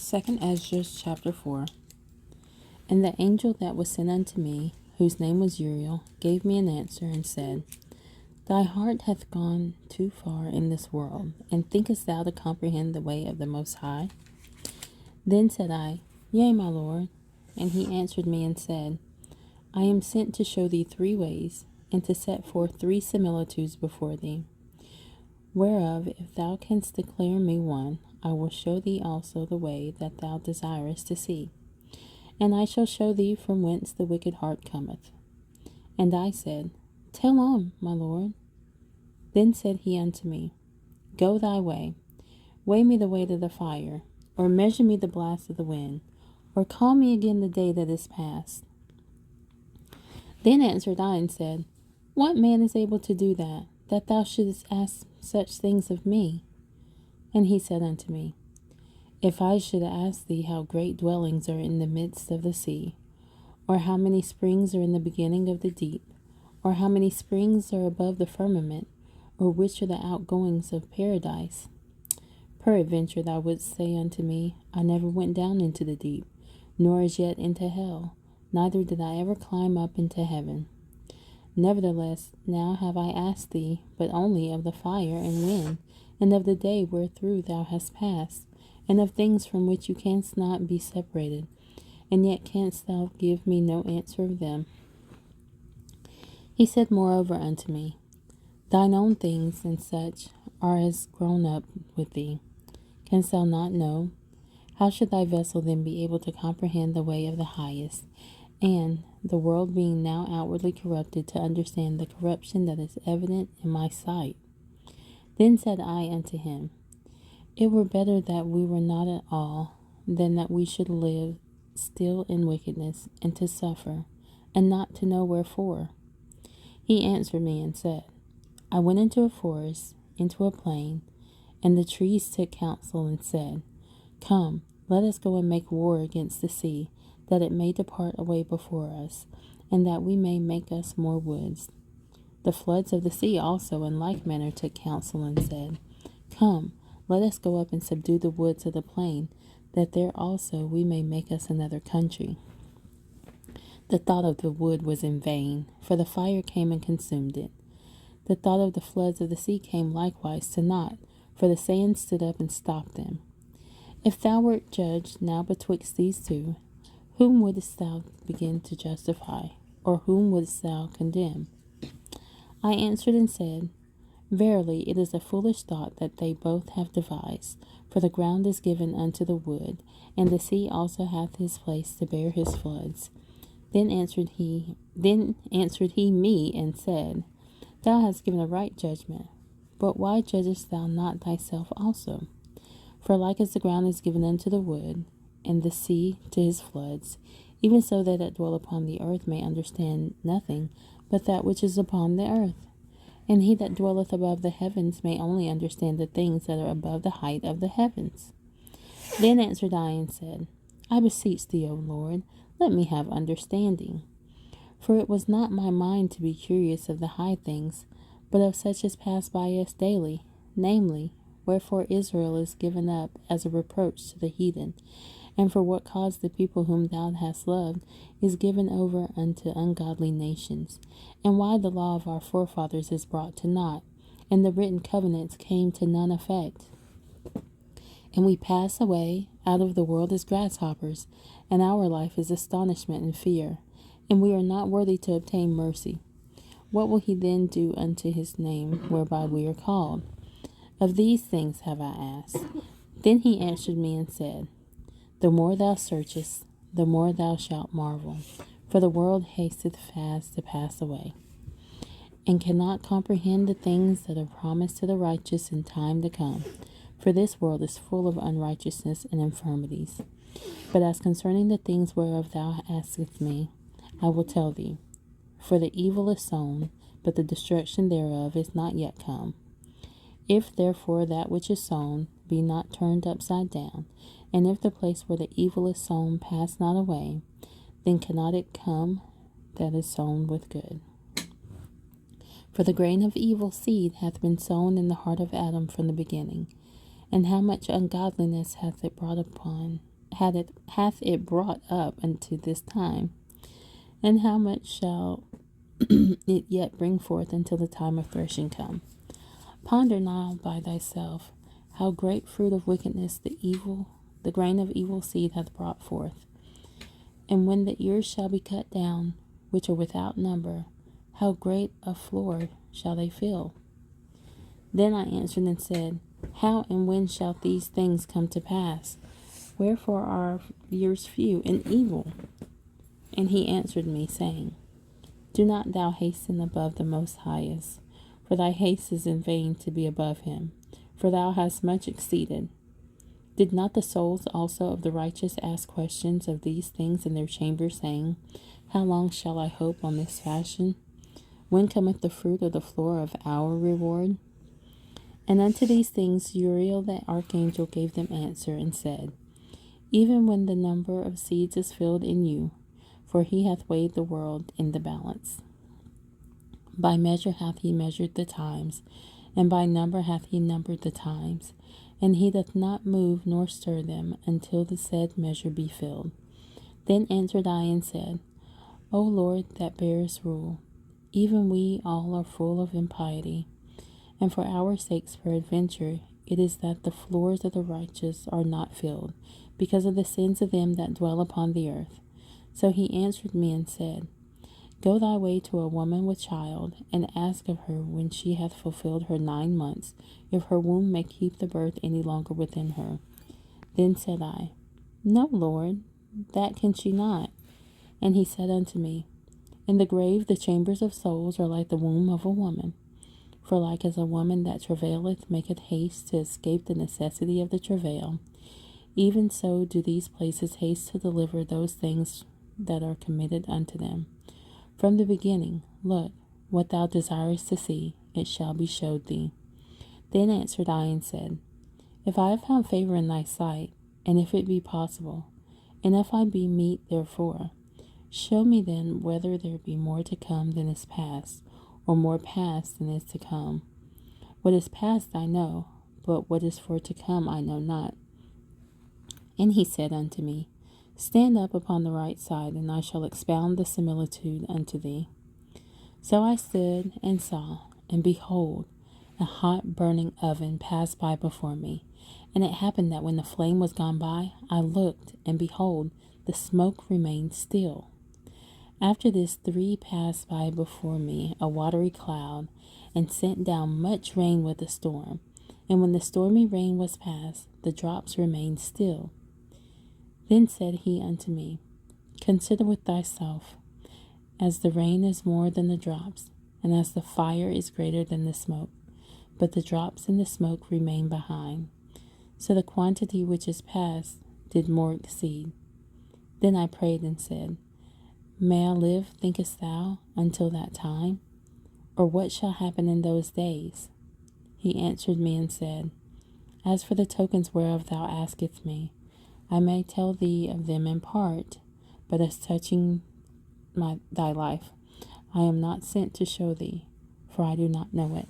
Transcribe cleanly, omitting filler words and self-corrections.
2 Esdras Chapter 4. And the angel that was sent unto me, whose name was Uriel, gave me an answer and said, Thy heart hath gone too far in this world, and thinkest thou to comprehend the way of the Most High? Then said I, Yea, my Lord. And he answered me and said, I am sent to show thee 3 ways, and to set forth 3 similitudes before thee. Whereof, if thou canst declare me one, I will show thee also the way that thou desirest to see. And I shall show thee from whence the wicked heart cometh. And I said, Tell on, my Lord. Then said he unto me, Go thy way, weigh me the weight of the fire, or measure me the blast of the wind, or call me again the day that is past. Then answered I and said, What man is able to do that, that thou shouldest ask such things of me? And he said unto me, If I should ask thee how great dwellings are in the midst of the sea, or how many springs are in the beginning of the deep, or how many springs are above the firmament, or which are the outgoings of paradise, peradventure thou wouldst say unto me, I never went down into the deep, nor as yet into hell, neither did I ever climb up into heaven. Nevertheless, now have I asked thee, but only of the fire and wind, and of the day wherethrough thou hast passed, and of things from which you canst not be separated, and yet canst thou give me no answer of them. He said moreover unto me, Thine own things and such are as grown up with thee. Canst thou not know? How should thy vessel then be able to comprehend the way of the highest, and, the world being now outwardly corrupted, to understand the corruption that is evident in my sight? Then said I unto him, It were better that we were not at all, than that we should live still in wickedness, and to suffer, and not to know wherefore. He answered me and said, I went into a forest, into a plain, and the trees took counsel and said, Come, let us go and make war against the sea, that it may depart away before us, and that we may make us more woods. The floods of the sea also in like manner took counsel and said, Come, let us go up and subdue the woods of the plain, that there also we may make us another country. The thought of the wood was in vain, for the fire came and consumed it. The thought of the floods of the sea came likewise to naught, for the sand stood up and stopped them. If thou wert judged now betwixt these 2, whom wouldst thou begin to justify, or whom wouldst thou condemn? I answered and said, Verily it is a foolish thought that they both have devised, for the ground is given unto the wood, and the sea also hath his place to bear his floods. Then answered he me and said, Thou hast given a right judgment, but why judgest thou not thyself also? For like as the ground is given unto the wood, and the sea to his floods, even so they that dwell upon the earth may understand nothing but that which is upon the earth. And he that dwelleth above the heavens may only understand the things that are above the height of the heavens. Then answered I and said, I beseech thee, O Lord, let me have understanding. For it was not my mind to be curious of the high things, but of such as pass by us daily, namely, wherefore Israel is given up as a reproach to the heathen, and for what cause the people whom thou hast loved is given over unto ungodly nations, and why the law of our forefathers is brought to naught, and the written covenants came to none effect. And we pass away out of the world as grasshoppers, and our life is astonishment and fear, and we are not worthy to obtain mercy. What will he then do unto his name whereby we are called? Of these things have I asked. Then he answered me and said, The more thou searchest, the more thou shalt marvel, for the world hasteth fast to pass away, and cannot comprehend the things that are promised to the righteous in time to come. For this world is full of unrighteousness and infirmities. But as concerning the things whereof thou askest me, I will tell thee. For the evil is sown, but the destruction thereof is not yet come. If therefore that which is sown be not turned upside down, and if the place where the evil is sown pass not away, then cannot it come that is sown with good. For the grain of evil seed hath been sown in the heart of Adam from the beginning, and how much ungodliness hath it brought upon hath it brought up unto this time? And how much shall it yet bring forth until the time of threshing come? Ponder now by thyself how great fruit of wickedness the grain of evil seed hath brought forth. And when the ears shall be cut down, which are without number, how great a floor shall they fill? Then I answered and said, How and when shall these things come to pass? Wherefore are years few and evil? And he answered me, saying, Do not thou hasten above the Most Highest, for thy haste is in vain to be above him, for thou hast much exceeded. Did not the souls also of the righteous ask questions of these things in their chambers, saying, How long shall I hope on this fashion? When cometh the fruit of the floor of our reward? And unto these things Uriel the archangel gave them answer, and said, Even when the number of seeds is filled in you, for he hath weighed the world in the balance. By measure hath he measured the times, and by number hath he numbered the times, and he doth not move nor stir them until the said measure be filled. Then answered I and said, O Lord that bearest rule, even we all are full of impiety, and for our sakes peradventure it is that the floors of the righteous are not filled, because of the sins of them that dwell upon the earth. So he answered me and said, Go thy way to a woman with child, and ask of her when she hath fulfilled her 9 months, if her womb may keep the birth any longer within her. Then said I, No, Lord, that can she not. And he said unto me, In the grave the chambers of souls are like the womb of a woman. For like as a woman that travaileth maketh haste to escape the necessity of the travail, even so do these places haste to deliver those things that are committed unto them. From the beginning, look, what thou desirest to see, it shall be showed thee. Then answered I and said, If I have found favor in thy sight, and if it be possible, and if I be meet therefore, show me then whether there be more to come than is past, or more past than is to come. What is past I know, but what is for to come I know not. And he said unto me, Stand up upon the right side, and I shall expound the similitude unto thee. So I stood and saw, and behold, a hot burning oven passed by before me. And it happened that when the flame was gone by, I looked, and behold, the smoke remained still. After this 3 passed by before me, a watery cloud, and sent down much rain with a storm. And when the stormy rain was past, the drops remained still. Then said he unto me, Consider with thyself, as the rain is more than the drops, and as the fire is greater than the smoke, but the drops and the smoke remain behind. So the quantity which is past did more exceed. Then I prayed and said, May I live, thinkest thou, until that time? Or what shall happen in those days? He answered me and said, As for the tokens whereof thou askest me, I may tell thee of them in part, but as touching thy life, I am not sent to show thee, for I do not know it.